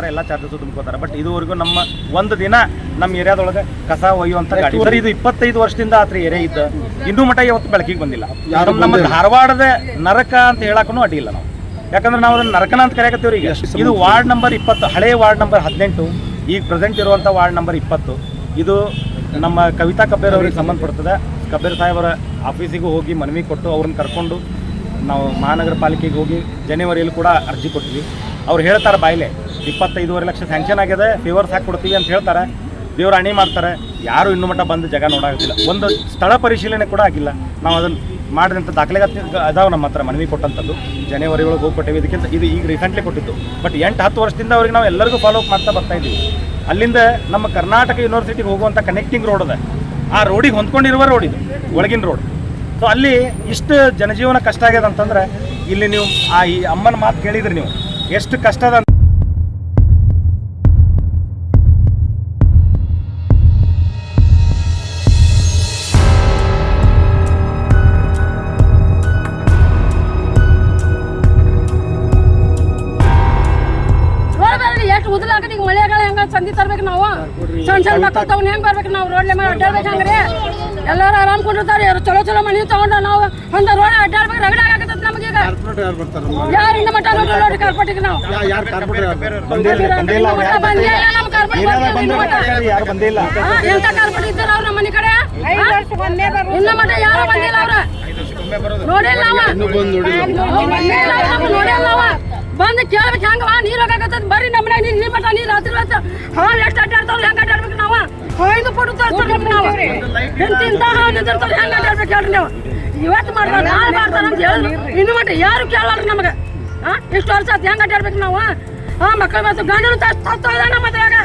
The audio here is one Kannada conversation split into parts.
ಎಲ್ಲ ಚಾರ್ಜಸ್ ತುಂಬ್ಕೋತಾರೆ. ಬಟ್ ಇದುವರೆಗೂ ನಮ್ಮ ಒಂದು ದಿನ ನಮ್ಮ ಏರಿಯಾದೊಳಗೆ ಕಸ ಒಯ್ಯುವಂತ ಗಾಡಿ ಸರ್ ಇದು 25 ವರ್ಷದಿಂದ ಆತ್ರಿ ಏರಿಯಾ ಇದ್ದ ಇನ್ನೂ ಮಟ್ಟ ಇವತ್ತು ಬೆಳಕಿಗೆ ಬಂದಿಲ್ಲ. ನಮ್ಮ ಧಾರವಾಡದ ನರಕ ಅಂತ ಹೇಳಕ್ಕೂ ಅಡ್ಡಿಲ್ಲ ನಾವು, ಯಾಕಂದ್ರೆ ನಾವು ಅದನ್ನ ನರಕನ ಅಂತ ಕರೆಯಕತ್ತೀವ್ರಿ. ಈಗ ಇದು ವಾರ್ಡ್ ನಂಬರ್ 20, ಹಳೆ ವಾರ್ಡ್ ನಂಬರ್ 18, ಈಗ ಪ್ರೆಸೆಂಟ್ ಇರುವಂಥ ವಾರ್ಡ್ ನಂಬರ್ 20. ಇದು ನಮ್ಮ ಕವಿತಾ ಕಬ್ಬೇರ್ ಅವ್ರಿಗೆ ಸಂಬಂಧಪಡ್ತದೆ. ಕಬ್ಬೇರ್ ಸಾಹೇಬರ ಆಫೀಸಿಗೆ ಹೋಗಿ ಮನವಿ ಕೊಟ್ಟು ಅವ್ರನ್ನ ಕರ್ಕೊಂಡು ನಾವು ಮಹಾನಗರ ಪಾಲಿಕೆಗೆ ಹೋಗಿ ಜನವರಿಯಲ್ಲಿ ಕೂಡ ಅರ್ಜಿ ಕೊಟ್ಟಿವಿ. ಅವ್ರು ಹೇಳ್ತಾರೆ ಬಾಯಿಲೆ 25.5 ಲಕ್ಷ ಸ್ಯಾಂಕ್ಷನ್ ಆಗಿದೆ, ಫೇವರ್ಸ್ ಹಾಕಿ ಕೊಡ್ತೀವಿ ಅಂತ ಹೇಳ್ತಾರೆ. ದೇವ್ರ ಅಣಿ ಮಾಡ್ತಾರೆ. ಯಾರು ಇನ್ನೂ ಮಟ್ಟ ಬಂದು ಜಾಗ ನೋಡಾಗುತ್ತಿಲ್ಲ. ಒಂದು ಸ್ಥಳ ಪರಿಶೀಲನೆ ಕೂಡ ಆಗಿಲ್ಲ. ನಾವು ಅದನ್ನು ಮಾಡಿದಂಥ ದಾಖಲೆಗೆ ಅದಾವೆ ನಮ್ಮ ಹತ್ರ ಮನವಿ ಕೊಟ್ಟಂಥದ್ದು. ಜನವರಿ ಒಳಗೆ ಹೋಗಿ ಕೊಟ್ಟೇವಿ. ಇದಕ್ಕಿಂತ ಇದು ಈಗ ರೀಸೆಂಟ್ಲಿ ಕೊಟ್ಟಿದ್ದು. ಬಟ್ 8-10 ವರ್ಷದಿಂದ ಅವ್ರಿಗೆ ನಾವು ಎಲ್ಲರಿಗೂ ಫಾಲೋ ಅಪ್ ಮಾಡ್ತಾ ಬರ್ತಾ ಇದ್ದೀವಿ. ಅಲ್ಲಿಂದ ನಮ್ಮ ಕರ್ನಾಟಕ ಯೂನಿವರ್ಸಿಟಿಗೆ ಹೋಗುವಂಥ ಕನೆಕ್ಟಿಂಗ್ ರೋಡ್ ಅದ, ಆ ರೋಡಿಗೆ ಹೊಂದ್ಕೊಂಡಿರುವ ರೋಡ್ ಇದು, ಒಳಗಿನ ರೋಡ್. ಸೊ ಅಲ್ಲಿ ಇಷ್ಟು ಜನಜೀವನ ಕಷ್ಟ ಆಗ್ಯದ ಅಂತಂದ್ರೆ ಇಲ್ಲಿ ನೀವು ಈ ಅಮ್ಮನ ಮಾತು ಕೇಳಿದ್ರಿ ನೀವು ಎಷ್ಟು ಕಷ್ಟದ. ಉದ್ಲಾಕ ಮಳೆಗಾಲ ಹೆಂಗ ಸಂಧಿ ತರ್ಬೇಕು ನಾವು, ಸಣ್ಣ ಸಣ್ಣ ಮಕ್ಕಳು ತಗೊಂಡು ಹೆಂಗ್ ಬರ್ಬೇಕು ನಾವು? ರೋಡ್ ಅಡ್ಡಾಡ್ಬೇಕು ಹಂಗ್ರಿ ಎಲ್ಲರೂ ಆರಾಮ್ ಕೊಂಡಿರ್ತಾರೆ. ಚಲೋ ಚಲೋ ಮನೆ ತಗೊಂಡು ನಾವು ಒಂದು ರೋಡ್ ಅಡ್ಡಾಡ್ಬೇಕು. ರಗಡ ಆಗತ್ತ ನಮ್ಗೆ. ಈಗ ಯಾರು ಇನ್ನ ಮಟ್ಟ ನೋಡಿ ಕಾರ್ಪೊರೇಟಿಗೆ ನಾವು ಎಂತ ಕಾರ್ಪೊರೇಟ್ ಇದ್ದಾರೆ ಅವ್ರ ನಮ್ಮ ಮನೆ ಕಡೆ ಇನ್ನ ಮಟ್ಟ ಯಾರು ಬಂದಿಲ್ಲ. ಅವ್ರ ನೋಡಿಲ್ಲ ನೋಡಿಲ್ಲ ಬಂದು ಕೇಳ್ಬೇಕು ಹೆಂಗವ ನೀರು ಹೋಗತ್ತ ಬರ್ರಿ ನಮ್ಮ ಮನೆ ನೀರು ಮಟ್ಟ ನೀರು ಹತ್ತಿರ ಹಾಲು ಎಷ್ಟು ಅಡ್ಡಾಡ್ತಾವ ಹೆಂಗ ಅಡ್ಡಾಡ್ಬೇಕು ನಾವು? ಹೊಯ್ದು ಕೊಟ್ಟು ತೋರಿಸ್ಬೇಕು ನಾವು. ಇಂತಿಂತ ಹಾಲು ನಿಂತಿರ್ತಾವ ಹೆಂಗ ಅಡ್ಡಾಡ್ಬೇಕು ಹೇಳ್ರಿ ನೀವು? ಇವತ್ತು ಮಾಡ್ತಾರೆ ನಾಳೆ ಮಾಡ್ತಾರ ಅಂತ ಹೇಳಿದ್ರು ಇನ್ನು ಮಟ್ಟ ಯಾರು ಕೇಳಲ್ರಿ ನಮಗೆ. ಇಷ್ಟು ವರ್ಷ ಆಯ್ತು ಹೆಂಗ ಅಡ್ಡಾಡ್ಬೇಕು ನಾವು? ಮಕ್ಕಳು ಮತ್ತು ಗಂಡನು ತಸ್ತಾ ಇದೆ ನಮ್ಮ ಅದ್ರಾಗ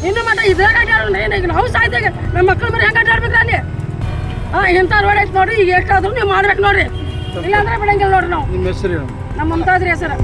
ಇನ್ನು ಮಟ್ಟ ಇದ್ರಾಗ ಅಡ್ಡಾಡ ಈಗ ನಾವು ಸಾಯ್ತಾಗ ನಮ್ಮ ಮಕ್ಕಳು ಮರಿ ಹೆಂಗ ಅಡ್ಡಾಡ್ಬೇಕು ಅಲ್ಲಿ? ಇಂಥ ರೋಡ್ ಐತೆ ನೋಡ್ರಿ. ಈಗ ಎಷ್ಟಾದ್ರು ನೀವು ಮಾಡ್ಬೇಕು ನೋಡ್ರಿ, ಇಲ್ಲಾಂದ್ರೆ ಬಿಡಂಗಿಲ್ಲ ನೋಡ್ರಿ ನಾವು. ನಮ್ಮ ಮಮತಾದ್ರಿ ಹೆಸರು.